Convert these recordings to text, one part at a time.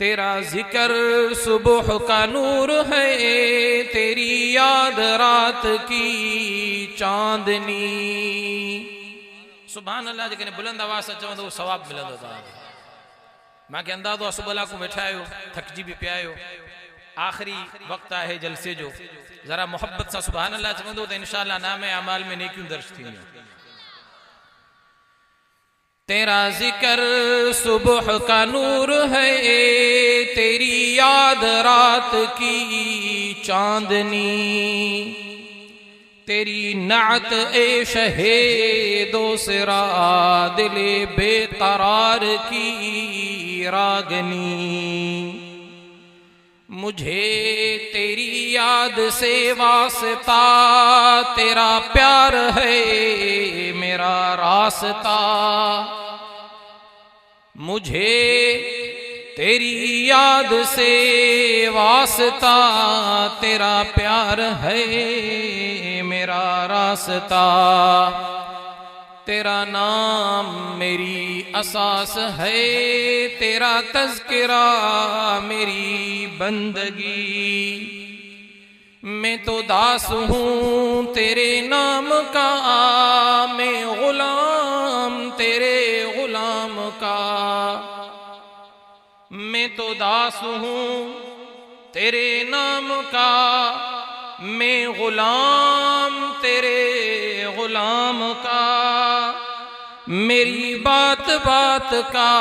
तेरा जिक्र सुबह का नूर है, तेरी याद रात की चांदनी. सुभान अल्लाह जेकॾहिं बुलंद आवाज़ सां चवंदो सवाब मिलंदो. मूंखे अंदाज़ो आहे सुबुह लाकू वेठा आहियो, थकिजी बि पिया आहियो, आख़िरी वक़्तु आहे जलसे जो. ज़रा मोहब्बत सां सुभान अल्लाह चवंदो त इंशाअल्लाह नामे अमाल में नेकियूं दर्ज थींदियूं. तेरा जिक्र सुबह का नूर है, तेरी याद रात की चांदनी. तेरी नात ए शहे दो सिरा दिले बेकरार की रागनी. मुझे तेरी याद से वास्ता, तेरा प्यार है मेरा रास्ता। मुझे तेरी याद से वास्ता, तेरा प्यार है मेरा रास्ता। तेरा नाम मेरी असास है, तेरा तज़किरा मेरी बंदगी। मैं तो दास हूँ तेरे नाम का, मैं गुलाम तेरे गुलाम का। मैं तो दास हूँ तेरे नाम का, मैं गुलाम तेरे गुलाम का। मेरी बात बात का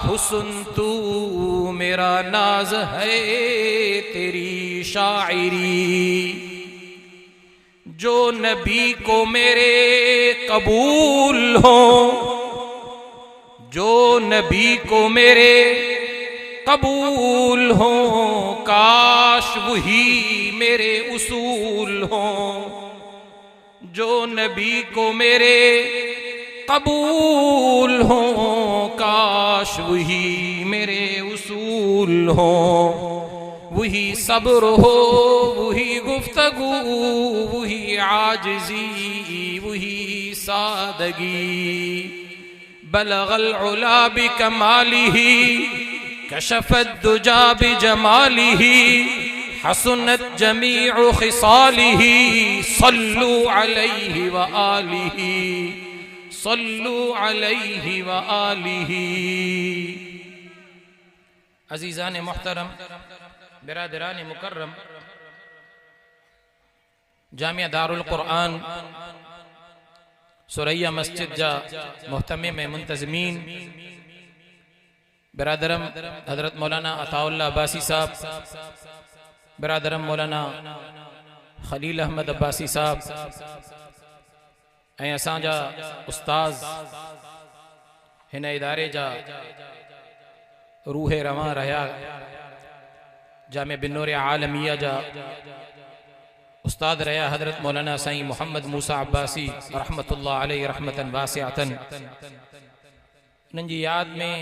हुस्न तू, मेरा नाज है तेरी शायरी। जो नबी को मेरे कबूल हो, जो नबी को मेरे कबूल हो, काश वही मेरे उसूल हो। जो नबी को मेरे कबूल हो, काश वही मेरे उसूल हो। वही सब्र हो, वही गुफ्तगू, वही आजिज़ी, वही सादगी। बलगल उला बिकमालिही, कशफत दुजा बिजमालिही, हसनत जमीउ खिसालिही। सल्लु अलैहि व आलिही, सल्लु अलैहि व आलिही। अजीज़ान मुहतरम, बिरादरान मुकर्रम, जामिया दारुल कुरआन सुरैया मस्जिद जा मुहतमिम मुंतज़मीन बिरादरम हजरत मौलाना अताउल्लाह अब्बासी साहब, बिरादरम मौलाना खलील अहमद अब्बासी साहब ऐं असांजा उस्ताज़, हिन इदारे जा रूहे रवां रहिया जामे बिनूर आलमिया जा उस्ताद रहिया हजरत मौलाना साईं मोहम्मद मूसा अब्बासी रहमतुल्लाह अलैहि रहमतन वासिअतन। उन्हनि जी याद में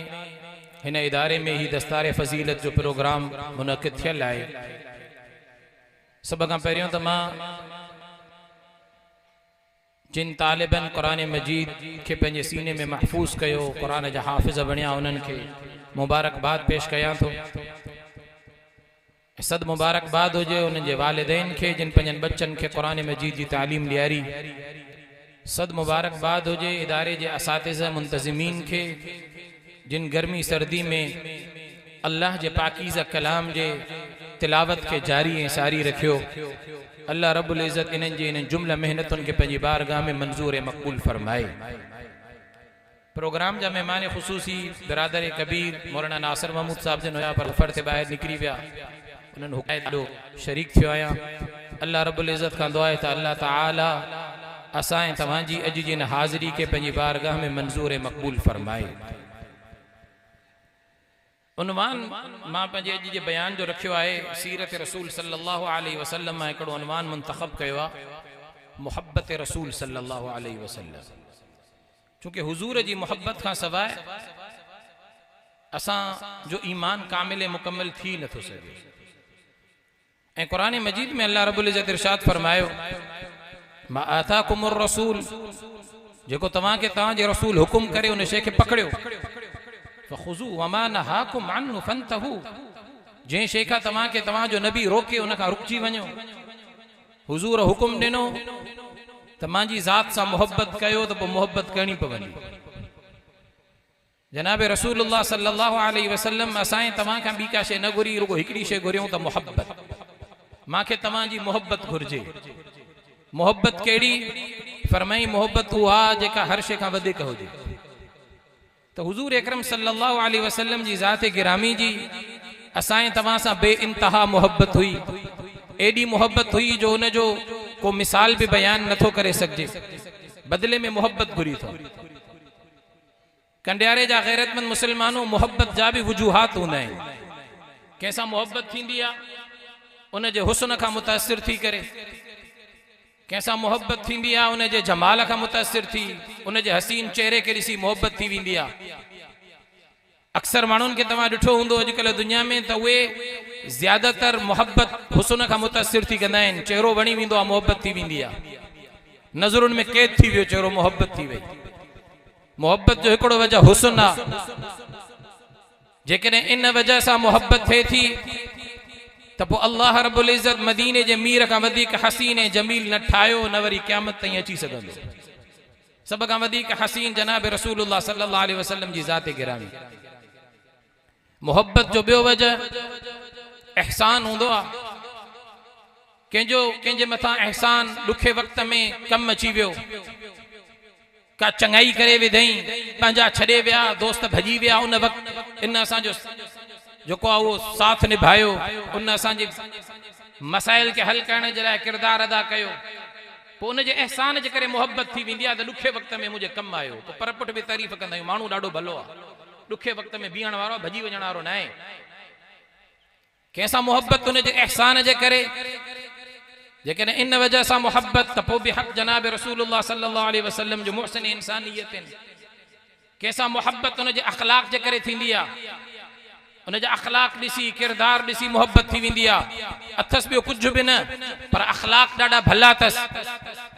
हिन इदारे में ही दस्तार फजीलत जो प्रोग्राम मुनक़िद थियल आहे। सब खां पहिरियों त मां जिन तालिबन क़ुरान मजीद के पंहिंजे सीने में महफूज़ कयो, क़ुरान जा हाफ़िज़ बणिया, उन्हनि खे मुबारकबाद पेश कयां थो। सद मुबारकबाद हुजे उन्हनि जे वालिदैन खे जिन पंहिंजनि बच्चनि खे क़ुरान मजीद जी तालीम ॾियारी। सद मुबारकबाद हुजे इदारे जे असातिज़ा मुंतज़िमीन खे जिन गर्मी सर्दी में अल्लाह जे पाकीज़ा कलाम जे तिलावत के जारी ऐं सारी रखियो। अल्लाह रब्बुल इज़्ज़त इन्हनि जी इन जुमला मेहनतुनि खे पंहिंजी बारगाह में मंजूर ऐं मक़बूल फरमाए। प्रोग्राम जा मेहमान ख़ुसूसी बिरादर कबीर मौलाना नासिर महमूद साहब जन हुया, पर सफ़र ते ॿाहिरि निकिरी विया। उन्हनि ॾाढो शरीक थियो आहियां। अल्लाह रब्बुल इज़्ज़त खां दुआ आहे त अल्लाह ताला असां ऐं तव्हांजी अॼु जी इन हाज़िरी खे पंहिंजी बारगाह में मंजूर ऐं मक़बूल फरमाए। उनवान मां पंहिंजे अॼु जे बयान जो रखियो आहे, सीरत रसूल सल्लल्लाहु अलैहि वसल्लम मां हिकिड़ो उनवान मुंतख़ब कयो आहे, मुहब्बत रसूल सल्लल्लाहु अलैहि वसल्लम। चूंकि हुज़ूर जी मुहब्बत खां सवाइ असां जो ईमान कामिल मुकम्मल थी नथो सघे। ऐं क़ुरान मजीद में अल्लाह रब्बुल इज़्ज़त इरशाद फरमायो, मा आताकुमुर रसूल, जेको तव्हांखे तव्हांजे रसूल हुकुम करे उन शइ खे पकड़ियो। फ़ख़ुज़ू वमा नहाकुम अन्हु फंतहू, जंहिं शइ खां तव्हांखे तव्हांजो नबी रोके उन खां रुकिजी वञो। हुज़ूर हुकुम ॾिनो त मुंहिंजी ज़ात सां मुहब्बत कयो त पोइ मुहब्बत करणी पवंदी। जनाब रसूलुल्लाह सल्लल्लाहु अलैहि वसल्लम असां तव्हां खां ॿी का शइ न घुरी, रुगो हिकिड़ी शइ घुरियूं त मुहब्बत। मूंखे तव्हांजी मुहब्बत घुरिजे। मुहब्बत कहिड़ी? फरमाई मुहब्बत उहा जेका हर शइ खां वधीक हुजे। तो हुजूर अकरम सल्लल्लाहु अलैहि वसल्लम जी ज़ात गिरामी जी असां तव्हां सां बेइंतहा मोहब्बत हुई। एडी मोहब्बत हुई जो उन जो को मिसाल भी बयान नथो करे सके। बदले में मोहब्बत घुरी थो। कंडियारे जा गैरतमंद मुसलमानों, मोहब्बत जा भी वजूहात हूंदा आहिनि। कंहिंसां मोहब्बत थींदी आहे उन जे हुस्न खां मुतासिर थी करे, कंहिंसां मोहब्बत थींदी आहे उन जे जमाल खां मुतासिर थी, उन जे हसीन चेहरे खे ॾिसी मोहब्बत थी वेंदी आहे। अक्सर माण्हुनि खे तव्हां ॾिठो हूंदो अॼुकल्ह दुनिया में त उहे ज़्यादातर मोहब्बत हुस्न खां मुतासिर थी कंदा आहिनि। चेहरो वणी वेंदो आहे, मोहब्बत थी वेंदी आहे, नज़रुनि में क़ैद थी वियो चेहरो, मोहब्बत थी वई। मोहब्बत जो हिकिड़ो वजह हुस्न आहे। जेकॾहिं इन वजह सां मोहब्बत थिए थी त पोइ अल्लाह रब्बुल इज़्ज़त मदीने जे मीर खां वधीक हसीन ऐं जमील न ठाहियो, न वरी क़यामत ताईं अची सघंदो। सभ खां वधीक हसीन जनाब रसूलुल्लाह सल्लल्लाहु अलैहि वसल्लम जी ज़ात गिरामी। मोहब्बत जो ॿियो वजह एहसान हूंदो आहे। कंहिंजे मथां एहसान ॾुखे वक़्त में कमु अची वियो, का चङाई करे विधई, पंहिंजा छॾे विया, दोस्त भॼी विया, उन वक़्तु इन असांजो जेको आहे उहो साथ निभायो, उन असांजे मसाइल खे हल करण जे लाइ किरदार अदा कयो, पोइ उन जे एहसान जे करे मोहब्बत थी वेंदी आहे त ॾुखे वक़्त में मुंहिंजे कमु आयो। पोइ परपुट बि तारीफ़ कंदा आहियूं, माण्हू ॾाढो भलो आहे, ॾुखे वक़्त में बीहण वारो, भॼी वञण वारो न आहे। कंहिंसां मोहब्बत उन जे एहसान जे करे, जेकॾहिं इन वजह सां मोहब्बत त पोइ बि हक़ जनाब रसूलुल्लाह सल्लल्लाहु अलैहि वसल्लम जो मुहसिन इंसानियत आहिनि। कंहिंसां मोहब्बत उन जे अख़लाक़ जे करे थींदी आहे, उन जा अख़लाक़ ॾिसी, किरदार ॾिसी मोहब्बत थी वेंदी आहे। अथसि ॿियो कुझु बि न, पर अख़लाक़ ॾाढा भला अथसि।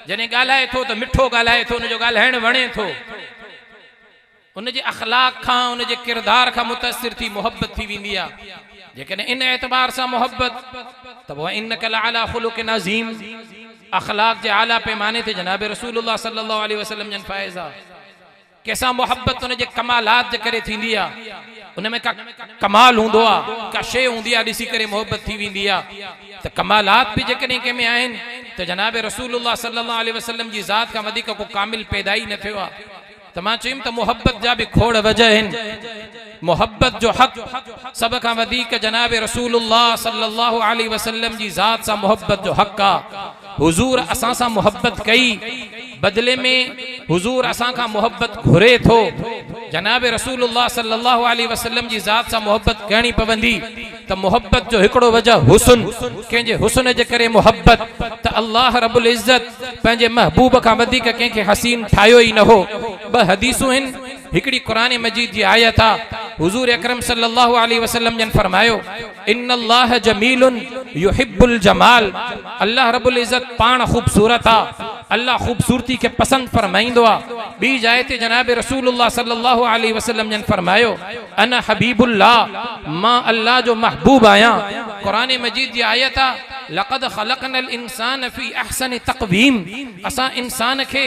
जॾहिं ॻाल्हाए थो त मिठो ॻाल्हाए थो, उन जो ॻाल्हाइण वणे थो, उन जे अख़लाक़ खां, उन जे किरदार खां मुतासिर थी मोहब्बत थी वेंदी आहे। जेकॾहिं इन एतबार सां मोहब्बत त पोइ इन्नका लअला ख़ुलुक़िन अज़ीम, अख़लाक़ जे आला पैमाने ते जनाब रसूलुल्लाह सल्लल्लाहु अलैहि वसल्लम जन फ़ाइज़ आहे। कंहिंसां मोहब्बत उन जे कमालात जे करे थींदी आहे, उन में का कमाल हूंदो आहे, का शइ हूंदी आहे, ॾिसी करे मोहब्बत थी वेंदी आहे। त कमालात बि जेकॾहिं कंहिं में आहिनि त जनाब रसूलुल्लाह सल्लल्लाहु अलैहि वसल्लम जी ज़ात खां वधीक को कामिल पैदा ई न थियो आहे। त मां चयुमि त मोहब्बत जा बि खोड़ वजह आहिनि। मोहब्बत जो हक़ सभ खां वधीक जनाब रसूलुल्लाह सल्लल्लाहु अलैहि वसल्लम जी ज़ात सां मोहब्बत जो हक़ आहे। हुज़ूर असां सां मोहब्बत कई, बदले में हुज़ूर असां खां मोहब्बत घुरे थो। जनाब रसूलुल्लाह सल्लल्लाहु अलैहि वसल्लम जी ज़ात सां मोहब्बत करणी पवंदी त मोहब्बत जो हिकिड़ो वजह हुस्न, कंहिंजे हुस्न जे करे मोहब्बत। त अल्लाह रब्बुल इज़्ज़त पंहिंजे महबूब खां वधीक कंहिंखे हसीन ठाहियो ई न हो। ॿ हदीसूं आहिनि, हिकिड़ी क़ुरान मजीद जी आयत आहे। हुज़ूर अकरम सल्लल्लाहु अलैहि वसल्लम जन फरमायो, इन्नल्लाह जमीलुन युहिब्बुल जमाल। अल्लाह रब्बुल इज़्ज़त पाण ख़ूबसूरत आहे, अल्लाह ख़ूबसूरती खे पसंद फरमाईंदो आहे। ॿी जाइ ते जनाब रसूलुल्लाह सल्लल्लाहु अलैहि वसल्लम जन फरमायो, अना हबीबुल्लाह, मां अल्लाह जो महबूब आहियां। क़ुरान मजीद जी आयत आहे, लक़द ख़लक़नल इंसान फी अहसनि तक़वीम। असां इंसान खे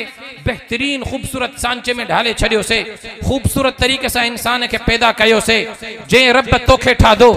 बेहतरीन ख़ूबसूरत सांचे में ढाले छॾियोसीं, ख़ूबसूरत तरीक़े सां इंसान खे पैदा कयोसीं। जंहिं रब तोखे ठाधो,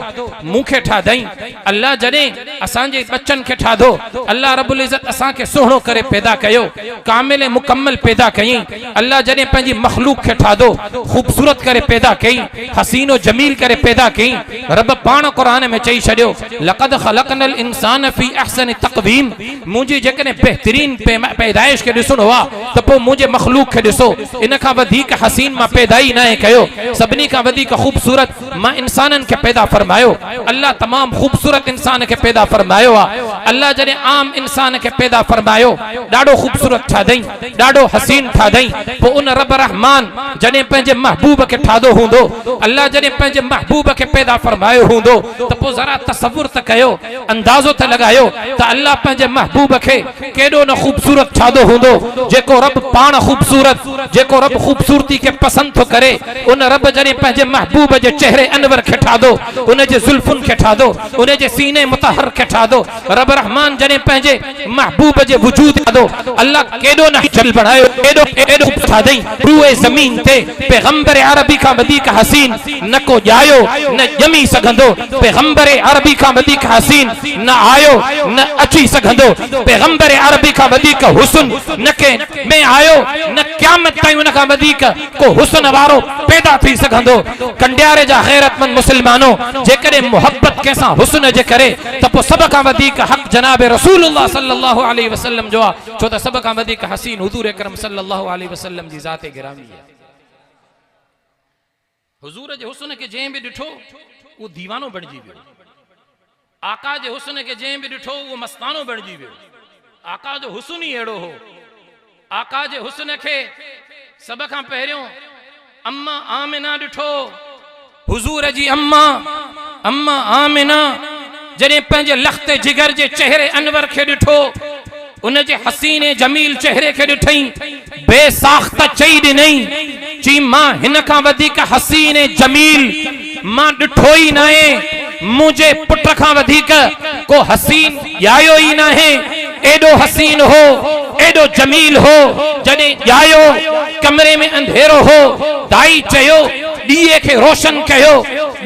मूंखे ठाधई। अल्लाह जॾहिं असांजे बच्चनि खे ठाधो, अल्लाह रब्बुल इज़्ज़त असांखे सुहिणो करे पैदा कयो, कामिल मुकम्मल पैदा कयईं। अल्लाह जॾहिं पंहिंजी मख़लूक खे ठाधो, ख़ूबसूरत करे पैदा कयईं, हसीनो जमील करे पैदा कयईं। रब पाण क़ुरान में चई छॾियो, लक़द ख़लक़नल इंसान फी अहसनि तक़वीम। मुंहिंजी जेकॾहिं बेहतरीन पैदाइश खे ॾिसणो आहे त पोइ मुंहिंजे मख़लूक खे ॾिसो, इन खां वधीक हसीन मां पैदा ई न कयो। सभिनी खां वधीक ख़ूबसूरत मां इंसाननि खे पैदा फरमायो। अल्लाह तमामु ख़ूबसूरत इंसान खे पैदा फरमायो आहे। अल्लाह जॾहिं आम इंसान खे पैदा फरमायो, ॾाढो ख़ूबसूरत ठाधई, ॾाढो हसीन ठाधई। पोइ उन रब रहमान जॾहिं पंहिंजे महबूब खे ठाधो हूंदो, अल्लाह जॾहिं पंहिंजे महबूब खे पैदा फरमायो हूंदो, त पोइ ज़रा तसव्वुर त कयो, अंदाज़ो त लॻायो त अल्लाह पंहिंजे महबूब खे केॾो न ख़ूबसूरत ठाधो हूंदो। जेको रब पाण ख़ूबसूरत, जेको रब ख़ूबसूरती खे पसंदि थो करे, उन रब जॾहिं पंहिंजे महबूब जे चेहरे अनवर खे ठाधो, उन जे ज़ुल्फ़ुनि खे ठाधो, उन जे सीने मुतहर खे ठाधो, रब रहमान जॾहिं पंहिंजे महबूब जे वजूद ठाधो, अल्लाह केॾो न जल बढ़ायो, केॾो ठाधई। रूए ज़मीन ते पैगंबर अरबी खां वधीक हसीन न को ॼायो न ॼमी सघंदो, पैगंबर अरबी खां वधीक हसीन न आयो न अची सघंदो, पैगंबर अरबी खां वधीक हुस्न न के में आयो न क़यामत ताईं उन खां वधीक को हुस्न वारो पैदा थी सघंदो। कंडियारे जा गैरतमंद मुस्लमानों, जेकॾहिं मोहब्बत कंहिंसां हुस्न जे करे, त पोइ सभ खां वधीक हक़ जनाब रसूलुल्लाह सल्लल्लाहु अलैहि वसल्लम जो आहे। छो त सभ खां वधीक हसीन हुज़ूर अकरम सल्लल्लाहु अलैहि वसल्लम जी ज़ात गिरामी आहे। हुज़ूर जे हुस्न खे जंहिं बि ॾिठो, उहो दीवानो बणिजी वियो। आका जे हुस्न के जंहिं बि ॾिठो उहो मस्तानो बणिजी वियो। आका जो हुस्न ही अहिड़ो हो। आका जे हुस्न खे सभ खां पहिरियों अम्मा आमिना ॾिठो। हुजूर जी अम्मा आमिना जॾहिं पंहिंजे लख़्ते जिगर जे चेहरे अनवर खे ॾिठो, उन जे हसीने जमील चेहरे खे ॾिठई, बेसाख्त चई ॾिनई चई मां हिन खां वधीक हसीने जमील मां ॾिठो ई नाहे, मुंहिंजे पुट खां वधीक को हसीन ॼायो ई नाहे। एॾो हसीन हो, एॾो जमील हो। जॾहिं ॼायो कमरे में अंधेरो हो, दाई चयो ॾीए खे रोशन कयो,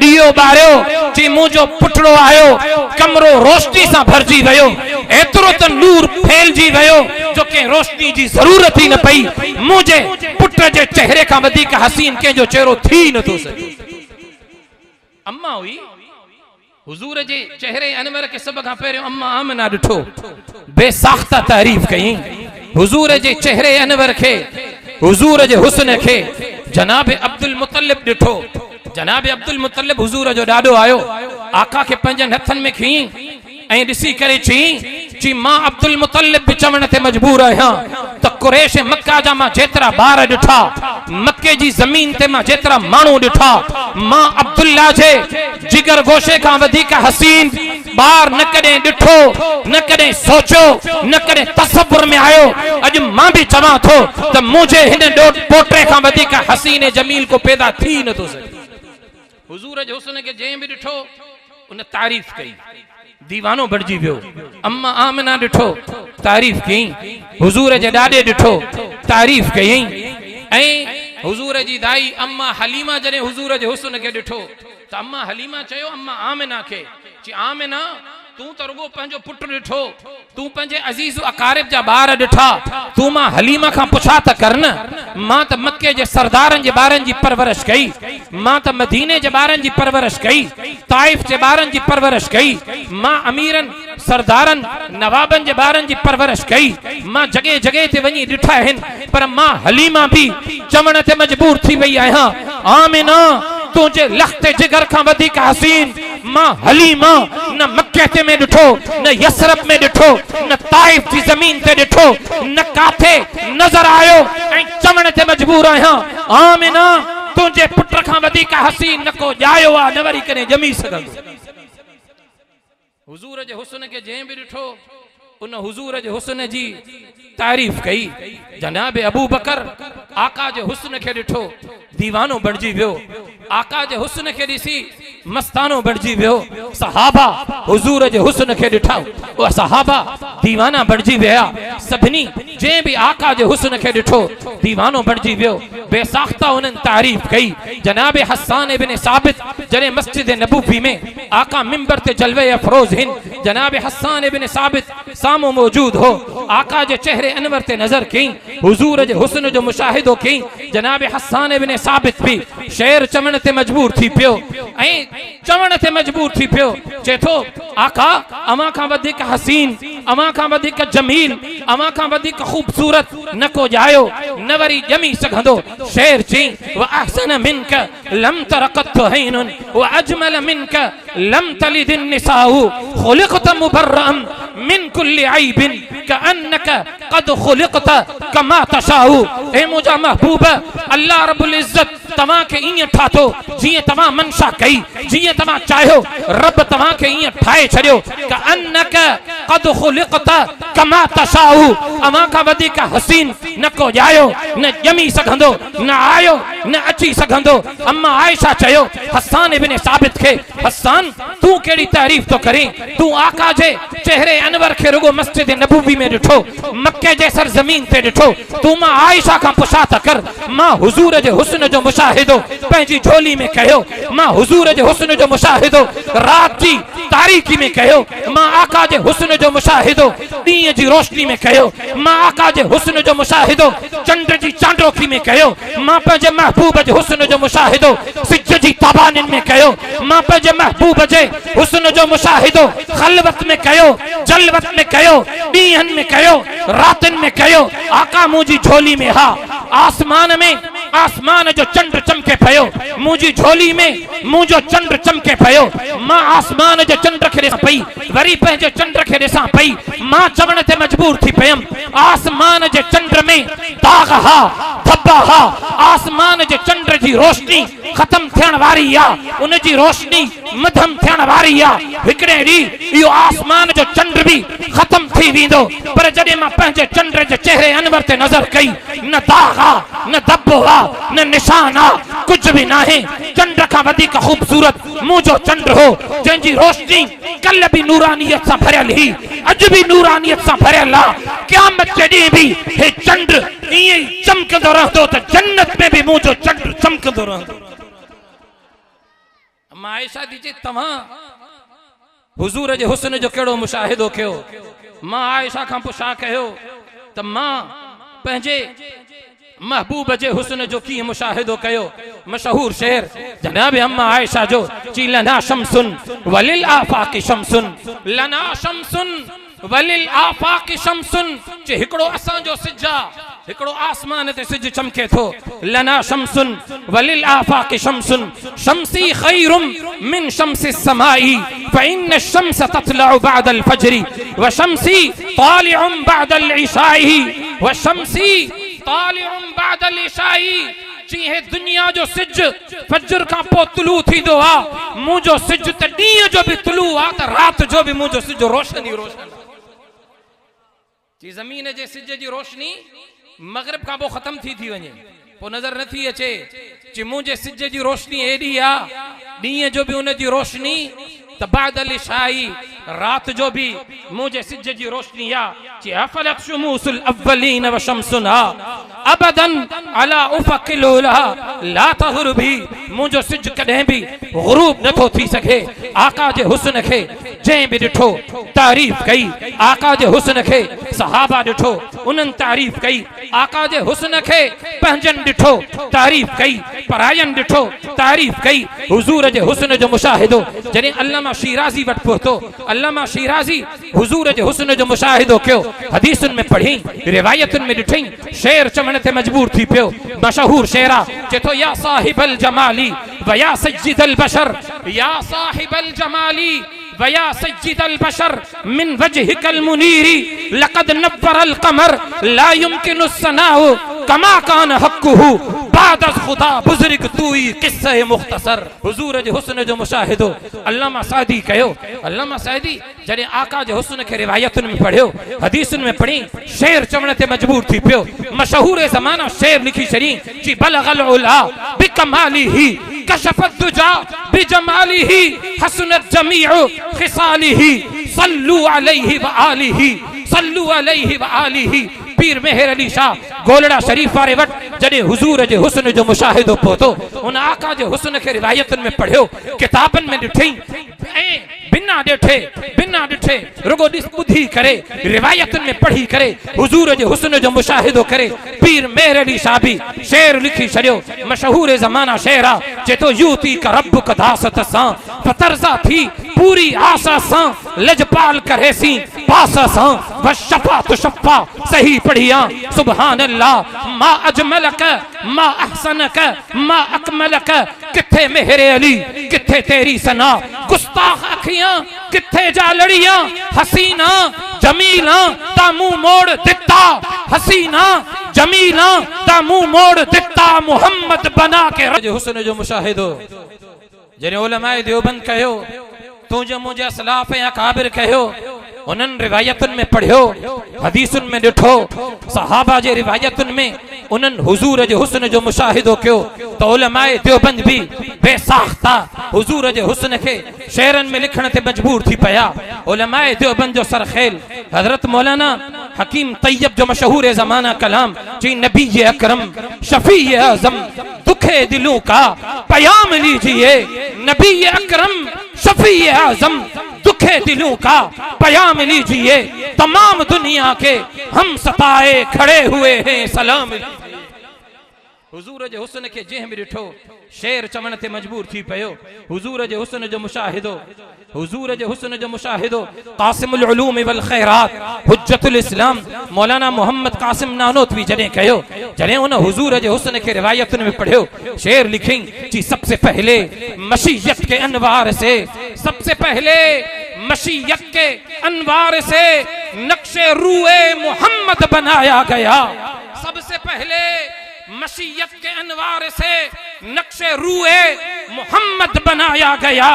ॾीओ ॿारियो, चई मुंहिंजो पुटड़ो आयो, कमरो रोशनी सां भरिजी वियो, एतिरो त नूर फैलजी वियो जो कंहिं रोशनी जी ज़रूरत ई न पई। मुंहिंजे पुट जे चेहरे खां वधीक हसीन कंहिंजो चेहरो थी नथो सघे। अम्मा हुई। हुजूर जे चेहरे अनवर के सब खां पहिरियों अम्मा आमिना ॾिठो, बेसाख्ता तारीफ़ कई हुजूर जे चेहरे अनवर खे, हुजूर जे हुस्न खे। जनाब अब्दुल मुतलिब ॾिठो। जनाब अब्दुल मुतलिब हुजूर जो ॾाढो आयो, आका खे पंहिंजनि हथनि में खईं ऐं ॾिसी करे चई मां अब्दुल मुतलिब बि चवण ते मजबूर आहियां त कुरैश मक्का जा मां जेतिरा ॿार ॾिठा, मक्के जी ज़मीन ते मां जेतिरा माण्हू ॾिठा, मां अब्दुल्ला जे जिगर गोशे खां वधीक हसीन ॿार न कॾहिं ॾिठो, न कॾहिं सोचो, न कॾहिं तसव्वुर में आयो। अॼु मां बि चवां थो त मुंहिंजे हिन पोटे खां वधीक हसीन जमील को पैदा थी नथो सघे। हुजूर जे हुस्न खे जंहिं बि ॾिठो उन तारीफ़ कई, दीवानो बणिजी वियो। अम्मा आमिना ॾिठो, तारीफ़ कयईं। हुजूर जे ॾाॾे ॾिठो, तारीफ़ कयईं। ऐं हुजूर जी दाई अम्मा हलीमा जॾहिं हुजूर जे हुस्न खे ॾिठो त अम्मा हलीमा चयो अम्मा आमिना खे, चई आमिना तूं त रुगो पंहिंजो पुटु ॾिठो, तूं पंहिंजे अज़ीज़ अकारिब जा ॿार ॾिठा, तूं मां हलीमा खां पुछा त कर न। मां त मक्के जे सरदारनि जे ॿारनि जी परवरिश कई, मां त मदीने जे ॿारनि जी परवरिश कई, ताइफ जे ॿारनि जी परवरिश कई, मां अमीरनि सरदारनि नवाबनि जे ॿारनि जी परवरिश कई, मां जॻह जॻह ते वञी ॾिठा आहिनि, पर मां हलीमा बि चवण ते मजबूर थी वई आहियां आमिना तुंहिंजे लख़्ते जिगर खां वधीक हसीन मां हलीमा न मक्के ते में ॾिठो, न यसरब में ॾिठो, न ताइफ जी ज़मीन ते ॾिठो, न काथे नज़र आयो। ऐं चवण ते मजबूर आहियां आमिना तुंहिंजे पुट खां वधीक हसीन न को ॼायो आहे, न वरी कॾहिं ॼमी सघंदो। हुजूर जे हुस्न खे जंहिं बि ॾिठो उन हुजूर जे हुस्न जी तारीफ़ कई। जनाब अबू बकर आका जे हुस्न खे ॾिठो, दीवानो बणिजी वियो। आका जे हुस्न खे ॾिसी मस्तानो बणिजी वियो। सहाबा हुजूर जे हुस्न खे ॾिठा, उहे सहाबा दीवाना बणिजी विया। सभिनी जंहिं बि आका जे हुस्न खे ॾिठो दीवानो बणिजी वियो। बेसाख्ता उन्हनि तारीफ़ कई। जनाब हस्सान इब्न साबित जॾहिं मस्जिद नबवी में आका मिंबर ते जलवे अफरोज हिन, जनाब हस्सान इब्न साबित साम्हूं मौजूद हो। आका जे चेहरे अनवर ते नज़र कई, हुजूर जे हुस्न जो मुशाहिदो कई। जनाब हस्सान इब्न साबित भी शेर चवण ते मजबूर थी पियो ऐं चवण ते मजबूर थी पियो। चए थो आका अवां खां वधीक हसीन, अवां खां वधीक जमील, अवां खां वधीक खूबसूरत न को ॼायो, न वरी ॼमी सघंदो। शेर चई व अहसन मिनक लम तरक़त हैनुन व अजमल मिनक लम तलिद निसाउ खुलिक़त मुबर्रअन मिन कुल्लि ऐबिन कअन्नक क़द खुलिक़त कमा तशाउ। ए मुंहिंजा महबूब, अल्लाह रब्बुल इज्जत तव्हां खे ईअं ठातो जीअं तव्हां मनशा कई, जीअं तव्हां चाहियो रब तव्हां खे ईअं ठाहे छॾियो। कअन्नक क़द खुलिक़त कमा तशाउ। अवां खां वधीक हसीन न को ॼायो, न ॼमी सघंदो, न आयो, न अची सघंदो। अम्मा आयशा चयो हस्सान इब्न साबित खे, हस्सान तूं कहिड़ी तारीफ़ तो करीं, तूं आका जे चेहरे अनवर खे रुगो मस्जिद नबवी में ॾिठो, मक्के जे सरज़मीन ते ॾिठो, तूं मां आयशा खां पुछा त कर। मां हुजूर जे हुस्न जो मुशाहिदो पंहिंजी झोली में कयो, मां हुजूर जे हुस्न जो मुशाहिदो रात जी तारीकी में कयो, मां आका जे हुस्न जो मुशाहिदो ॾींहं जी रोशनी में कयो, मां आका जे हुस्न जो मुशाहिदो चंड जी चांडोकी में कयो, मां पंहिंजे महबूब जे हुस्न जो मुशाहिदो सिज जी ताबानिन में कयो, मां पंहिंजे महबूब जे हुस्न जो मुशाहिदो खलवत में कयो, जलवत में कयो, ॾींहंनि में कयो, रातनि में कयो। आका मुंहिंजी झोली में हा, आसमान में आसमान जो चंड चमके पयो, मुझी झोली में मुझो चंड चमके पयो, मां आसमान जो चंड खे ॾिसां पई, वरी पंहिंजे चंड खे ॾिसां पई, मां चवण ते मजबूर थी पयम आसमान जे चंड में दाग हा, धब्बा हा, आसमान जे चंड जी रोशनी खत्म थियण वारी आ, उन जी रोशनी मध्यम थियण वारी आ। हिकड़े ॾींहुं इहो आसमान जो चंड भी खत्म थी वेंदो, पर जॾहिं मां पंहिंजे चंड जे चेहरे अनवर ते नज़र कई, न दाग आ, न धब्बो आ, न निशान आ, कुछ भी नाहे। चंड खां वधीक खूबसूरत मुंहिंजो चंड हो, जंहिंजी रोशनी कल भी नूरानियत सां भरियल ही, अॼु भी नूरानियत सां भरियल आ। क़यामत जे ॾींहुं भी हे चंड ईअं ई चमकंदो रहंदो त जन्नत में भी मुंहिंजो चंड चमकंदो रहंदो। मां आयशा थी चए तव्हां हुजूर जे हुस्न जो कहिड़ो मुशाहिदो कयो? मां आयशा खां पुछा कयो त मां पंहिंजे महबूब जे हुस्न जो कीअं मुशाहिदो कयो? मशहूर शेर जनाब अम्मा आयशा जो ची लना शम्सुन वलिल आफाकी शम्सुन, लना शम्सुन वलिल आफाकी शम्सुन, चे हिकड़ो असां जो सिज्जा, हिकड़ो आसमान ते सिज चमके थो, लना शम्सुन वलिल आफाकी शम्सुन, शम्सी खैरुम मिन शम्सी समाई फइन्न शम्स ततलउ बअदल फजरी व शम्सी तालिउम बअदल इशाई व शम्सी तालिउम बअदल इशाई। जी हे दुनिया जो सिज फजर का पो तुलू थींदो आ, मुंहिंजो सिज त ॾींहं जो भी तुलू आ त रात जो भी मुंहिंजो सिज रोशन ही रोशन। जी ज़मीन जे सिज जी रोशनी मगरिब का पो खत्म थी वञे, पो नजर नथी अचे, जी मुंहिंजे सिज जी रोशनी एडी आ, ॾींहं जो भी उन जी रोशनी त बादल इशाई, रात जो भी मुझे सिज जी रोशनी आ। ची अफलक शुमूसुल अव्वलीन व शम्सुना अबदन अला उफकिल उला ला तग़रुबी, मुझो सिज कदे भी गुरूब नथो थी सके। आका जे हुस्न खे जंहिं भी ॾिठो तारीफ कई, आका जे हुस्न खे सहाबा ॾिठो उन्हनि तारीफ कई, आका जे हुस्न खे पंहिंजनि ॾिठो तारीफ कई, परायनि ॾिठो तारीफ कई। हुजूर जे हुस्न जो मुशाहिदो जॾहिं अल्लामा शिराज़ी वटि पहुतो, अल्लामा शिराज़ी हुजूर जे हुस्न जो मुशाहिदो कयो, हदीसुनि में पढ़ी, रिवायतुनि में ॾिठई, शेर चवण ते मजबूर थी पियो। मशहूर शेर आ, चए थो या साहिबल जमाली व या सय्यिदल बशर, या साहिबल जमाली व या सय्यिदल बशर मिन वजहिकल मुनीरी लक़द नव्वरल क़मर ला युमकिनु सनाउ कमा कान हक़्क़ुहु बाद अज़ खुदा बुज़ुर्ग तूई किस्से मुख्तसर। हुजूर जे हुस्न जो मुशाहिदो अल्लामा सादी कयो। अल्लामा सादी जॾहिं आका जे हुस्न खे रिवायतुनि में पढ़ियो, हदीसुनि में पढ़ी, शेर चवण ते मजबूर थी पियो। मशहूर ज़माना शेर लिखी छॾी, जी बलगल उला बिकमालिही कशफत दुजा बिजमालिही हसनत जमीउ खिसालिही सल्लू अलैहि व आलिही, सल्लू अलैहि व आलिही। पीर मेहर अली शाह गोलड़ा शरीफ वारे वट जॾहिं हुजूर जे हुस्न जो मुशाहिदो पहुतो, उन आका जे हुस्न खे रिवायतुनि में पढ़ियो, किताबनि में ॾिठई, ऐं बिना ॾिठे रुगो ॿुधी करे रिवायतुनि में पढ़ी करे हुजूर जे हुस्न जो मुशाहिदो करे पीर मेहर अली शाह भी शेर लिखी छॾियो। मशहूर ज़माना शेर आ, चए थो यूती का रब कदासत सां फतरज़ा थी पूरी आसा सां लजपाल करेसी पासा सां व शफा तो शफा। सही पढ़िया सुभान अल्लाह, मा अजमलक मा अहसनक मा अकमलक। किथे मेहरे अली किथे तेरी सना, गुस्ताख अखियां किथे जा लड़ियां, हसीना जमीला ता मुंह मोड़ दिता, हसीना जमीला ता मुंह मोड़ दिता, मोहम्मद बना के हुस्न जो मुशाहिदो जने उलमाए देवबंद कयो, तू जो मुझे असलाफ या काबिर कयो, उन्हनि रिवायतुनि में पढ़ियो, हदीसुनि में ॾिठो, सहाबा जे रिवायतुनि में उन्हनि हुजूर जे हुस्न जो मुशाहिदो कयो, त उलमाए देवबंद भी बेसाख्ता हुजूर जे हुस्न खे शेरनि में लिखण ते मजबूर थी पिया। उलमाए देवबंद जो सरखेल हजरत मौलाना हकीम तैयब जो मशहूर ज़माना कलाम, जी नबी अकरम शफी आज़म दुखे दिलों का पयाम लीजिए, नबी अकरम शफी आज़म दुखे दिलों का पयाम लीजिए, तमाम दुनिया के हम सताए खड़े हुए हैं सलाम। हुजूर जे हुस्न के जंहिं बि ॾिठो शेर चवण ते मजबूर थी पियो। हुजूर जे हुस्न जो मुशाहिदो, हुजूर जे हुस्न जो मुशाहिदो कासिमुल उलूम वल खैरात हुज्जतुल इस्लाम मौलाना मोहम्मद कासिम नानोतवी जॾहिं कयो, जॾहिं उन हुजूर जे हुस्न के रिवायतुनि में पढ़ियो, शेर लिखी कि सबसे पहले मशीयत के अनवार से, सबसे पहले मशीयत के अनवार से नक्शे रूए मोहम्मद बनाया गया। सबसे पहले मशीयत के अनवार से नक्शे रूए मोहम्मद बनाया गया।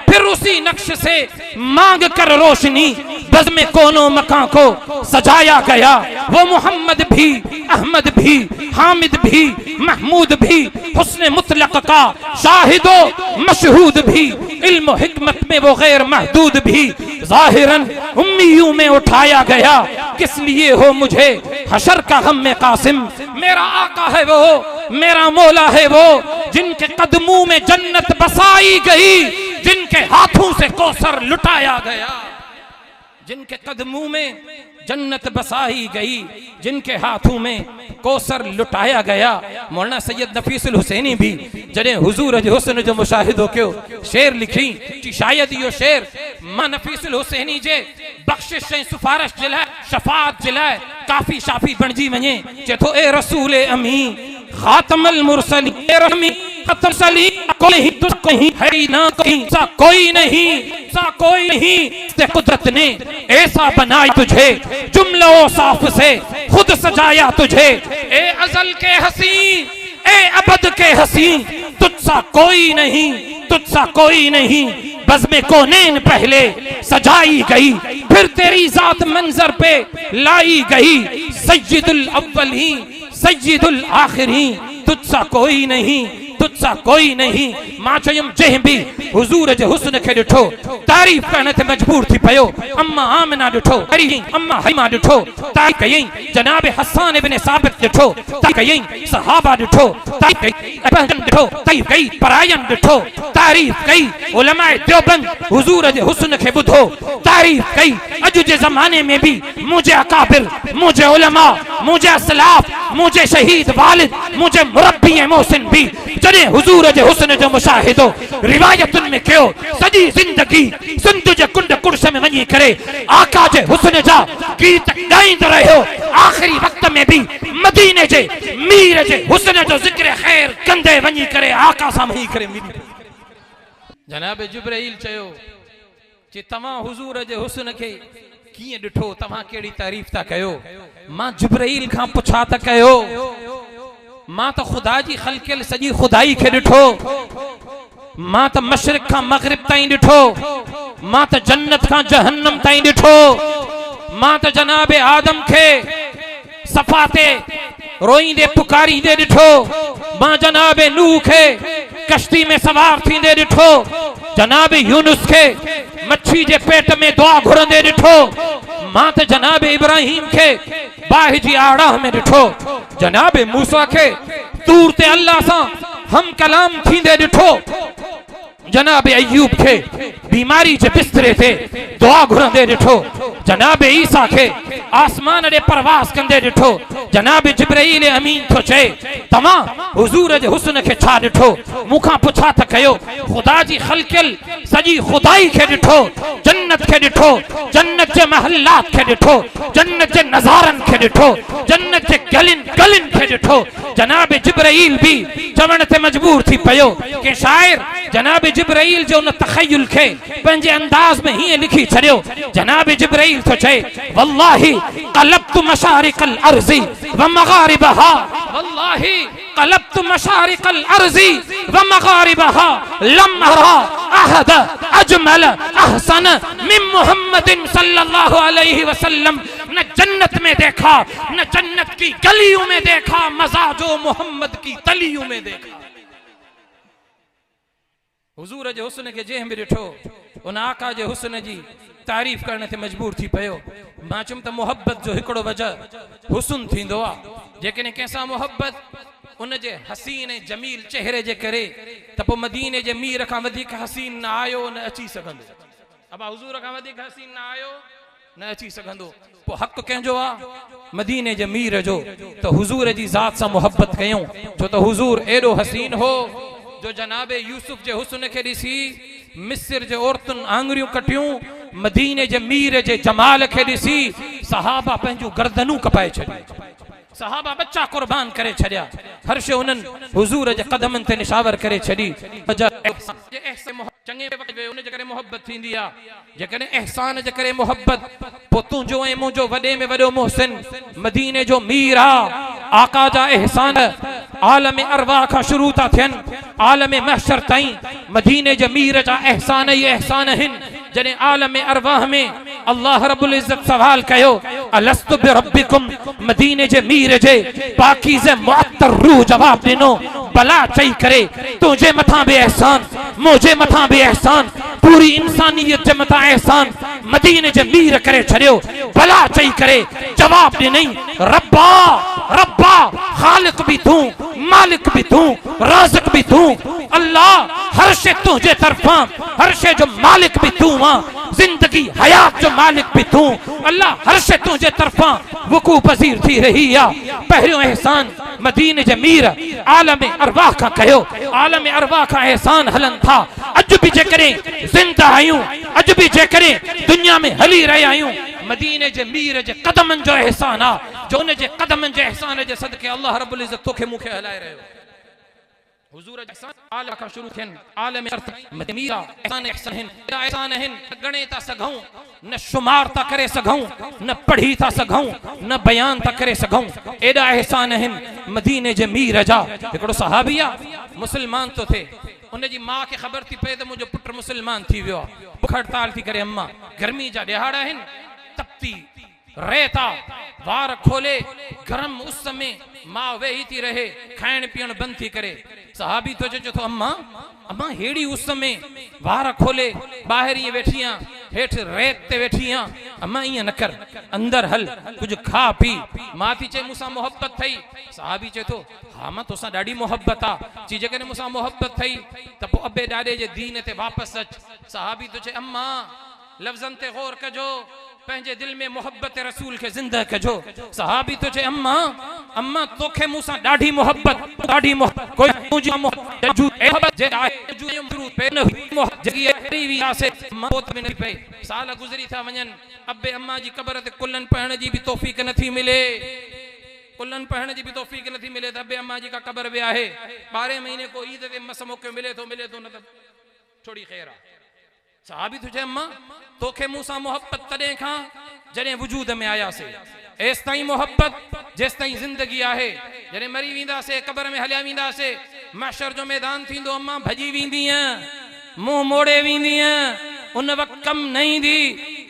फिर उसी नक्श से मांग कर रोशनी बज़्म कोनो मकान को सजाया गया। वो मोहम्मद भी, अहमद भी, हामिद भी, महमूद भी, हुस्न मुतलक का शाहिदो मशहूद भी, इल्म हिकमत में वो गैर महदूद भी, जाहिरन उम्मियों में उठाया गया। किस लिए हो मुझे हशर का गम में कासिम, मेरा आका है वो, मेरा मौला है वो, जिनके कदमों में जन्नत बसाई गई, जिनके हाथों से कौसर लुटाया गया, जिनके कदमों में जन्नत बसाई गई, जिनके हाथों में कौसर लुटाया गया। मौलाना सैयद नफीसुल हुसैनी भी जॾहिं हुजूर जे हुस्न जो मुशाहिदो कयो, शेर लिखी कि शायद इहो शेर मां नफीसुल हुसैनी जे बख्शिश ऐं सिफारिश जे लाइ, शफाअत जे लाइ काफ़ी शाफ़ी बणिजी वञे। चए थो ए रसूल अमी खातमुल मुरसलीन, ए रहमी सली कोई तो कहीं है ना, कहीं सा कोई नहीं, सा कोई नहीं। ते कुदरत ने ऐसा बनाया तुझे, जुमलों साफ से खुद सजाया तुझे। ए अजल के हसी, ए अबद के हसी, तुझसा कोई नहीं, तुझसा कोई नहीं। बज़्म कौनैन पहले सजाई गई, फिर तेरी जात मंजर पे लाई गई। सय्यदुल अव्वलीन, सय्यदुल आखिरीन, तुझसा कोई नहीं, तुझसा कोई नहीं। मां चयम जंहिं भी हुजूर जे हुस्न खे ॾिठो तारीफ़ करण ते मजबूर थी पियो। अम्मा आमिना ॾिठो, अम्मा हलीमा ॾिठो, तारीफ़ कयईं। जनाब हसन इब्न साबित ॾिठो, तारीफ़ कयईं। सहाबा ॾिठो, तारीफ़ कई। अबहन ॾिठो, तारीफ़ कई। परायन ॾिठो, तारीफ़ कई। उलमाए देवबंद हुजूर जे हुस्न खे ॿुधो, तारीफ़ कई। अॼु जे ज़माने में भी मुझे अकाबिर, मुझे उलमा, मुझे असलाफ, मुझे शहीद वालिद, मुझे मुरब्बी मोहसिन भी जॾहिं हुजूर जे हुस्न जो मुशाहिदो रिवायतुनि में कयो, सॼी ज़िंदगी सिंध जे कुंड कुर्श में वञी करे आका जे हुस्न जा गीत ॻाईंदो रहियो। आख़िरी वक़्त में भी मदीने जे मीर जे हुस्न जो ज़िक्र ख़ैर कंदे वञी करे आका सां वञी करे मिली। जनाब जिब्राइल चयो कि तव्हां हुजूर जे हुस्न खे कीअं ॾिठो, तव्हां कहिड़ी तारीफ़ था कयो। मां जिब्राइल खां पुछा त कयो, मां त खुदा जी ख़ल्क़ियल सॼी खुदाई खे ॾिठो, मां त मशरिक़ खां मग़रिब ताईं ॾिठो, मां त जन्नत खां जहन्नम ताईं ॾिठो, मां त जनाब आदम खे सफ़ा ते रोईंदे पुकारींदे ॾिठो, मां जनाब नूह खे कश्ती में सवार थींदे ॾिठो, जनाब यूनुस खे मच्छी जे पेट में दुआ घुरंदे ॾिठो, मां त जनाब इब्राहिम खे बाहि जी आड़ाह में ॾिठो, जनाब मूसा खे तूर ते अल्लाह सां हम कलाम थींदे ॾिठो, जनाब अय्यूब खे बीमारी जे बिस्तरे ते दुआ घुरंदे ॾिठो, जनाब ईसा खे आसमान ॾे परवास कंदे ॾिठो। जनाब जिब्राइल अमीन थो चए तव्हां हुजूर जे हुस्न खे छा ॾिठो। मूंखां पुछा त कयो, खुदा जी ख़ल्क़ियल सॼी खुदाई खे ॾिठो, जन्नत खे ॾिठो, जन्नत जे महलात खे ॾिठो, जन्नत जे नज़ारनि खे ॾिठो, जन्नत जे गलिन खे ॾिठो। जनाब जिब्राइल भी चवण ते मजबूर थी पियो कि शायर जनाब जिब्राइल जो उन तख़य्युल खे पंहिंजे अंदाज़ में हीअं लिखी छॾियो। जनाब जिब्राइल थो चए वल्लाही क़लब्तु मशारिक़ल अर्ज़ि व मग़ारिबहा, वल्लाही क़लब्तु मशारिक़ल अर्ज़ि व मग़ारिबहा, लम अरा अहद अजमल अहसन मिन मुहम्मदिन सल्लल्लाहु अलैहि वसल्लम। न जन्नत में देखा, न जन्नत की गलियों में देखा, मज़ा जो मोहम्मद की तलियों में देखा। हुजूर जे हुस्न खे जंहिं बि ॾिठो उन आका जे हुस्न जी तारीफ़ करण ते मजबूर थी पियो। मां चयुमि त मोहब्बत जो हिकिड़ो वजह हुस्न थींदो आहे। जेकॾहिं कंहिंसां मोहब्बत उन जे हसीन ऐं जमील चेहरे जे करे त पोइ मदीने जे मीर खां वधीक हसीन न आयो न अची सघंदो। अब हुजूर खां वधीक हसीन न आयो न अची सघंदो। पोइ हक़ कंहिंजो आहे? मदीने जे मीर जो। तो हुजूर जी ज़ात सां मोहब्बत कयूं, छो तो हुजूर एडो हसीन हो जो जनाबे यूसुफ जे हुस्न के ॾिसी मिस्र जे औरतुनि आंगुरियूं कटियूं, मदीने जे मीर जे जमाल के ॾिसी सहाबा पंहिंजूं गर्दनूं कपाए छॾियूं, सहाबा बच्चा कुर्बान करे छॾिया। हर शइ उन्हनि हुजूर जे कदमनि ते निशावर करे छॾी। चङे उन जे करे मोहब्बत थींदी आहे, जेकॾहिं एहसान जे करे मोहब्बत, पोइ तुंहिंजो ऐं मुंहिंजो वॾे में वॾो मोहसिन मदीने जो मीर आहे। आका जा एहसान आलम अरवाह खां शुरू था थियनि, आलम महशर ताईं मदीने जे मीर जा एहसान ई एहसान आहिनि। जॾहिं आलम अरवाह में अल्लाह रब्बुल इज्जत सवाल कयो, अलस्तु बिरब्बिकुम, मदीने जे मीर जे पाकीज़े मुअत्तर रूह जवाब ॾिनो, भला चई करे तुंहिंजे मथां बि एहसान, मुंहिंजे मथां बि एहसान, पूरी इंसानियत जे मथां एहसान मदीने जे मीर करे छॾियो। भला चई करे जवाब ॾिनई, रब्बा रब्बा, खालिक भी तू, मालिक भी तू, राज़िक भी तू। अल्लाह हर शइ तुंहिंजे तरफां, हर शइ जो मालिक भी तू आ, जिंदगी हयात जो मालिक भी तू। अल्लाह हर शइ तुंहिंजे तरफां वकू पज़ीर थी रही आहे। पहिरियों एहसान मदीने जे मीर आलम अरवाह खां कयो, आलम अरवाह खां एहसान हलन था। अॼु बि जेकॾहिं ज़िंदा आहियूं, अॼु बि जेकॾहिं दुनिया में हली रहिया आहियूं, मदीने जे मीर जे कदमनि जो एहसान आहे, जो उन जे कदमनि जे एहसान जे सदके अल्लाह रब्बुल इज्जत तोखे मूंखे हलाए रहियो। हुजूर जा एहसान आलम खां शुरू थियनि, आलम मीरा एहसान एहसान आहिनि, गणे था सघूं, न शुमार था करे सघूं, न पढ़ी था सघूं, न बयान था करे सघूं। एॾा एहसान आहिनि मदीने जे मीर जा। हिकिड़ो सहाबी आहे, मुस्लमान तो थे, उनजी मां खे ख़बर थी पए त मुंहिंजो पुटु मुस्लमान थी वियो आहे। बुख हड़ताल थी करे, अम्मा गर्मी जा ॾिहाड़ आहिनि, तपती रेता, वार खोले गरम उस में मां वेही थी रहे, खाइण पीअण बंदि थी करे। सहाबी तो चए थो, अम्मा अम्मा हेड़ी उस में वार खोले ॿाहिरि ईअं वेठी आं, हेठि रेत ते वेठी आं, अम्मा ईअं न कर, अंदरि हल, कुझु खा पी। मां थी चए मूंसां मोहब्बत थई। सहाबी चए थो, हा मां तोसां ॾाढी मोहब्बत आहे। चई जेकॾहिं मूंसां मोहब्बत थई त पोइ अबे ॾाॾे जे दीन ते वापसि अच। सहाबी तो चए, अम्मा लफ़्ज़नि ते गौर कजो, पंहिंजे दिल में मोहब्बत रसूल के जिंदा कजो। सहाबी तो चे, अम्मा अम्मा तोखे मूंसां ॾाढी मोहब्बत, ॾाढी मोहब्बत, कोई मुंहिंजी मोहब्बत जे आहे जो शुरू पे न हुई, मोहब्बत जगी एड़ी वी आसे मौत में न पे। साल गुज़री था वञनि, अबे अम्मा जी कब्र ते कुल्लन पढ़ण जी भी तौफीक नथी मिले, कुल्लन पढ़ण जी भी तौफीक नथी मिले। त अबे अम्मा जी का कब्र पे आहे, 12 महीने को ईद ते मस मौके मिले तो न त थोड़ी खैर आहे। सहाबी तुझे, अम्मा तोखे मूंसां मोहब्बत तॾहिं खां जॾहिं वजूद में आयासीं, एस ताईं मोहब्बत जेस ताईं ज़िंदगी आहे। जॾहिं मरी वेंदासीं, कब्र में हलिया वेंदासीं, महशर जो मैदान थींदो, अम्मा भॼी वेंदीअ, मुंहुं मोड़े वेंदीअ, उन वक़्तु कम न ईंदी,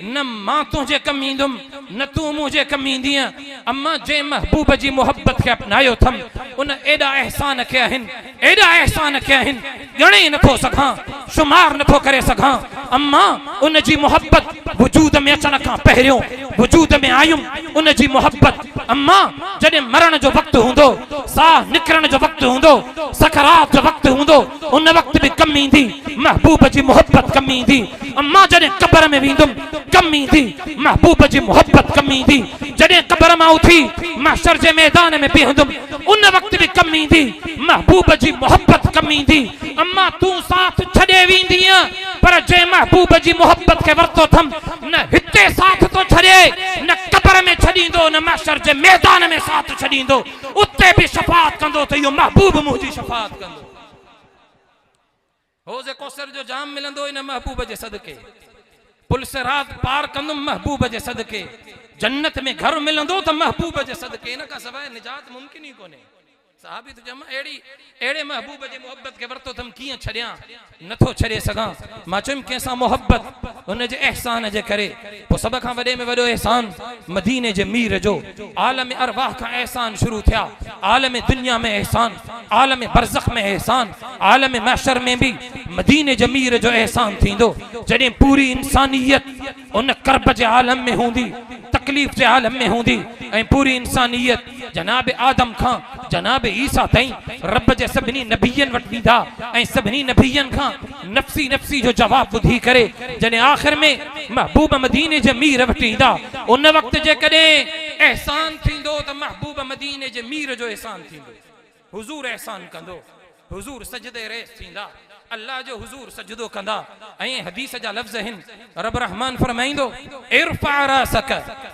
न मां तुंहिंजे कम ईंदुमि, न तूं मुंहिंजे कम ईंदीअ। अम्मा जंहिं महबूब जी मोहब्बत खे अपनायो अथमि, उन एॾा एहसान कया आहिनि, एॾा एहसान कया आहिनि, ॻणे नथो सघां, शुमार नथो करे सघां। अम्मा उन जी मोहब्बत वजूद में अचण खां पहिरियों, वजूद में आयुमि उन जी मोहब्बत। अम्मा जॾहिं मरण जो वक़्तु हूंदो, साह निकिरण जो वक़्तु हूंदो, सकरात जो वक़्तु हूंदो, उन वक़्तु बि कम ईंदी महबूब जी मोहब्बत, कम ईंदी। अम्मा जॾहिं कब्र में वेंदुमि कम ईंदी महबूब जी मोहब्बत, कम ईंदी। जॾहिं कब्र मां उथी महशर जे मैदान में बीहंदुमि, उन वक़्तु बि कम ईंदी महबूब जी मोहब्बत, कम ईंदी। अम्मा तूं साथ छॾे वेंदीअ, पर जंहिं महबूब जी मोहब्बत के वरतो थम, न हिते साथ तो छॾे, न कब्र में छॾींदो, न महशर जे मैदान में साथ छॾींदो, उते भी शफाअत कंदो त इहो महबूब मुंहिंजी शफाअत कंदो। हौज़ कौसर जो जाम मिलंदो इन महबूब जे सदके, पुल से रात पार कंदुमि महबूब जे सदके, जन्नत में घर मिलंदो त महबूब जे सदके, इन खां सवाइ निजात मुमकिन ई कोन्हे। सहाबी तो जमा एड़े महबूब जे मोहब्बत के वरतो थम, कीअं छॾियां, नथो छॾे सघां। मां चयुमि कंहिंसां मोहब्बत उन जे एहसान जे करे। पोइ सभ खां वॾे में वॾो एहसान मदीने जे मीर जो, आलम अरवाह खां एहसान शुरू थिया, आलम दुनिया में एहसान, आलम बरज़ख में एहसान, आलम महशर में भी मदीने जे मीर जो एहसान थींदो। जॾहिं पूरी इंसानियत उन कर्ब जे आलम में हूंदी, तकलीफ़ जे आलम में हूंदी, ऐं पूरी इंसानियत जनाब आदम खां जनाब ईसा ताईं रब जे सभिनी नबियन वटि वेंदा ऐं सभिनी नबियन खां नफ़्सी नफ़्सी जो जवाब ॿुधी करे जॾहिं आख़िर में महबूब मदीने जे मीर वटि ईंदा उन वक़्तु जेकॾहिं एहसान थींदो त महबूब मदीने जे मीर जो एहसान थींदो। हुज़ूर एहसान कंदो, हुज़ूर सजदे रेस थींदा, अल्लाह जो हुज़ूर सजदो कंदा। ऐं हदीस जा लफ़्ज़ आहिनि, रब रहमान फरमाईंदो इरफ़ा रासक,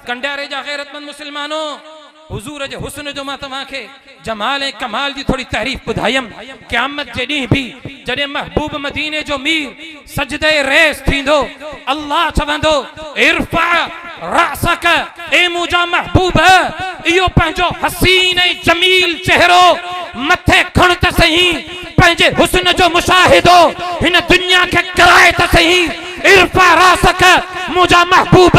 कंडारे जा गैरतमंद मुस्लमानो हुज़ूर जे हुस्न जो मां तव्हांखे जमाल ऐं कमाल जी थोड़ी तारीफ़ ॿुधायमि। क़यामत जे ॾींहुं बि जॾहिं महबूब मदीने जो मीर सजदे रेस थींदो अल्लाह चवंदो इरफ़ा रासक, ए मुंहिंजा महबूब इहो पंहिंजो हसीन ऐं जमील चेहरो मथे खण त सही, पंहिंजे हुस्न जो मुशाहिदो हिन दुनिया खे कराए त सही। इरफ़ा रासक, मुंहिंजा महबूब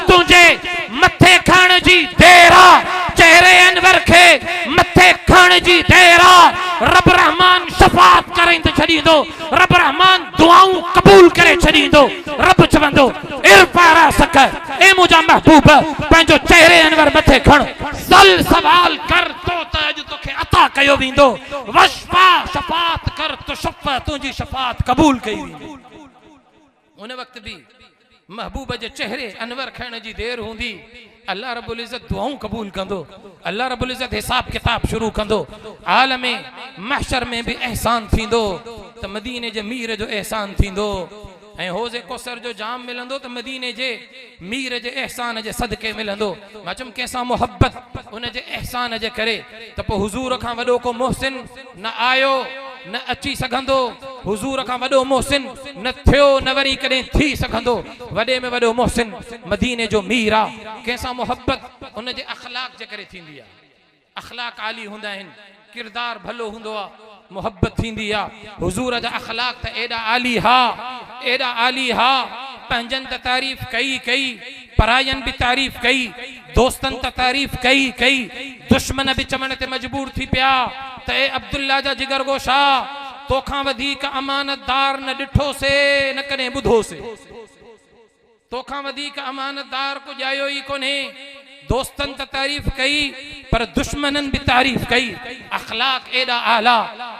तुंहिंजे मथे खण जी देर आहे, चेहरे अनवर खे मथे खण जी देर आहे। रब रहमान शफाअत करे छॾींदो, रब रहमान दुआऊं क़बूल करे छॾींदो। रब चवंदो इरफ़ा रासक, ए मुंहिंजा महबूब पंहिंजो चेहरे अनवर मथे खण, सल सवाल कर तो त अॼु तोखे अता कयो वेंदो, वशफा शफाअत कर तो शफ़ा तुंहिंजी शफाअत क़बूल कई वेंदी। उन वक़्त भी महबूब जे चेहरे अनवर खण जी देर हूंदी, अल्लाह रब्बुल इज़्ज़त दुआऊं क़बूल कंदो, अल्लाह रब्बुल इज़्ज़त हिसाब किताब शुरू कंदो। आलम महशर में भी एहसान थींदो त मदीने जे मीर जो एहसान थींदो ऐं हौज़े कौसर जो जाम मिलंदो त मदीने जे मीर जे एहसान जे सदके मिलंदो। मां चयुमि कंहिंसां मोहब्बत उन जे एहसान जे करे त पोइ हुज़ूर खां वॾो को मोहसिन न आयो न अची सघंदो, हुज़ूर खां वॾो मोहसिन न थियो न वरी कॾहिं थी सघंदो। वॾे में वॾो मोहसिन मदीने जो मीर आहे। कंहिंसां मोहब्बत उन जे अख़लाक जे करे थींदी आहे, अख़लाक आली हूंदा आहिनि, किरदार भलो हूंदो आहे, मोहब्बत थींदी आहे। हुज़ूर जा अख़लाक त एॾा आली हा, एॾा आली हा, पंहिंजनि त तारीफ़ कई, परायनि बि तारीफ़ कई, दोस्तनि त तारीफ़ कई, दुश्मन बि चवण ते मजबूर थी पिया त ए अब्दुल्ला जा जिगर गोशा तोखां वधीक अमानतदार न ॾिठोसे न कॾहिं ॿुधोसे, तोखां वधीक अमानतदार को ॼायो ई कोन्हे। दोस्तन त तारीफ़ कई पर दुश्मनन भी तारीफ़ कई। अखलाक एडा आला,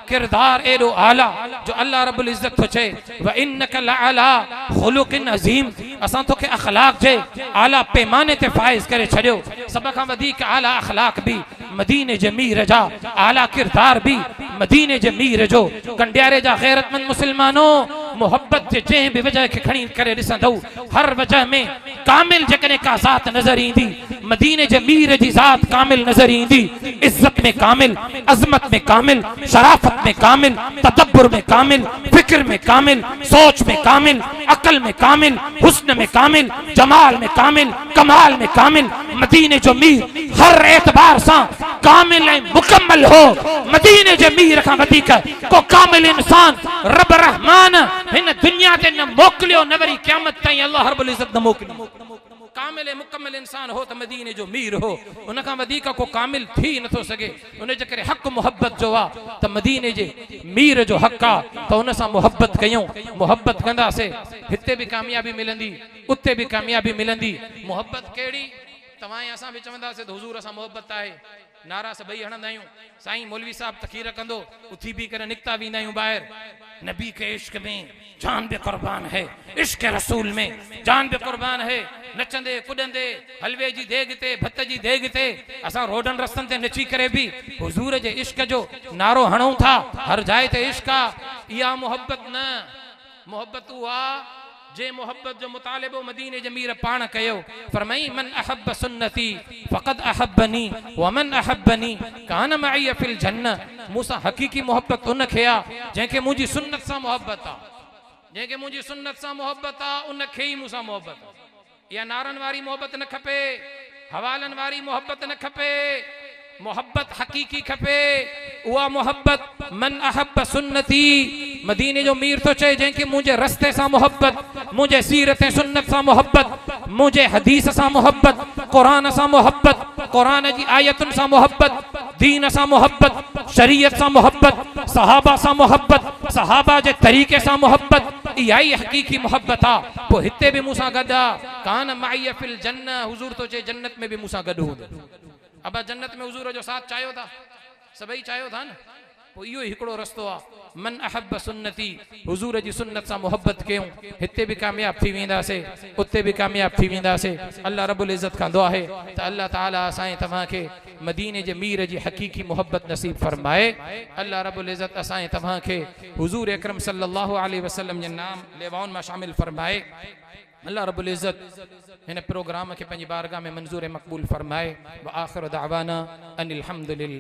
किरदार एडो आला जो अल्लाह रब्बुल इज्जत तो चे व इन्नक लअला खुलुकिन अजीम। असां तोखे अखलाक जे आला पैमाने ते फाइज करे छड़ियो। सब खां वधीक आला अखलाक भी मदीने जे मीर जा, आला किरदार भी मदीने जे मीर जो। कंडियारे जा गैरतमंद मुसलमानों मोहब्बत जे जंहिं भी वजह के खणी करे ॾिसंदो हर वजह में कामिल जेकॾहिं का ज़ात नज़र ईंदी मदीने जे मीर जी ज़ात कामिल नज़र ईंदी। इज्जत में कामिल, अजमत में कामिल, शराफत में कामिल, तदब्बुर में कामिल, फिक्र में कामिल, सोच में कामिल, अकल में कामिल, हुस्न में कामिल, जमाल में कामिल, कमाल में कामिल। मदीने जो मीर हर एतबार से कामिल ऐं मुकम्मल हो। मदीने जे मीर खां वधीक को कामिल इंसान रब रहमान हिन दुनिया ते न मोकिलियो न वरी क़यामत ताईं अल्लाह रब्बुल इज्जत न मोकिलियो। कामिल मुकम्मल इंसान हो तो मदीने जो मीर हो, उन खां वधीक को कामिल थी नथो सके। उन जे करे हक़ मोहब्बत जो आ त मदीने जे मीर जो हक़ आ त उन सां मोहब्बत कयूं। मोहब्बत कंदासे हिते भी कामयाबी मिलंदी, उते भी कामयाबी मिलंदी। मोहब्बत केड़ी तवां असां भी चवंदासे त हुजूर सां मोहब्बत आहे, नारा सभई हणंदा आहियूं। साईं मौलवी साहब तकीर कंदो उथी भी करे निकता वेंदा आहियूं ॿाहिरि। नबी के इश्क में जान बे कुर्बान है, इश्क रसूल में जान बे कुर्बान है। नचंदे कुॾंदे हलवे जी देग ते भत जी देग ते असां रोडन रस्तन ते नची करे भी हुजूर जे इश्क जो नारो हणूं था। हर जाइ ते इश्क आ। इहा मोहब्बत न, मोहब्बत उहा जे मोहब्बत जो मुतालिबो मदीने जमीर पाण कयो। फरमाई मन अहब सुन्नती फक़द अहब्बनी व मन अहब्बनी कान मई फिल जन्नह। मूसा हकीकी मोहब्बत उन खे आ जंहिंखे मुंहिंजी सुन्नत सां मोहब्बत आ, जंहिंखे मुंहिंजी सुन्नत सां मोहब्बत आ उन खे ई मूंसां मोहब्बत आ। या नारन वारी मोहब्बत न खपे, हवालन वारी मोहब्बत न खपे, मोहब्बत हकीकी खपे। उहा मोहब्बत मन अहब सुन्नती मदीने जो मीर तो चए जंहिंखे मुंहिंजे रस्ते सां मोहब्बत, मुंहिंजे सीरत ऐं सुन्नत सां मोहब्बत, मुंहिंजे हदीस सां मोहब्बत, क़ुरान सां मोहब्बत, क़ुरान जी आयतुनि सां मोहब्बत, दीन सां मोहब्बत, शरीयत सां मोहब्बत, सहाबा सां मोहब्बत, सहाबा जे तरीक़े सां मोहब्बत। इहा ई हकीकी मोहब्बत आ। पोइ हिते भी मूंसां गॾु आ। कान माई फिल जन्नह, हुजूर तो चए जन्नत में भी मूंसां गॾु हूंदो। अब जन्नत में हुजूर जो साथ चाहियो था, सभई चाहियो था न पोइ इहो हिकिड़ो रस्तो आहे मन अहब सुन्नती हुजूर जी सुन्नत सां मोहब्बत कयूं हिते बि कामयाब थी वेंदासीं उते बि कामयाब थी वेंदासीं अल्लाह रब्बुल इज़्ज़त खां दुआ आहे त अल्लाह ताला असां तव्हांखे मदीने जे मीर जी हक़ीक़ी मोहब्बत नसीब फरमाए अल्लाह रब्बुल इज़्ज़त असां तव्हांखे हुजूर अकरम सल्लल्लाहु अलैहि वसल्लम जे नाम लेवाउनि मां शामिल फरमाए अल्लाह रब्बुल इज़्ज़त हिन प्रोग्राम के पंहिंजी बारगाह में मंजूर मक़बूल फरमाए व आखिर दावाना अनिल हम्दुलिल्लाह।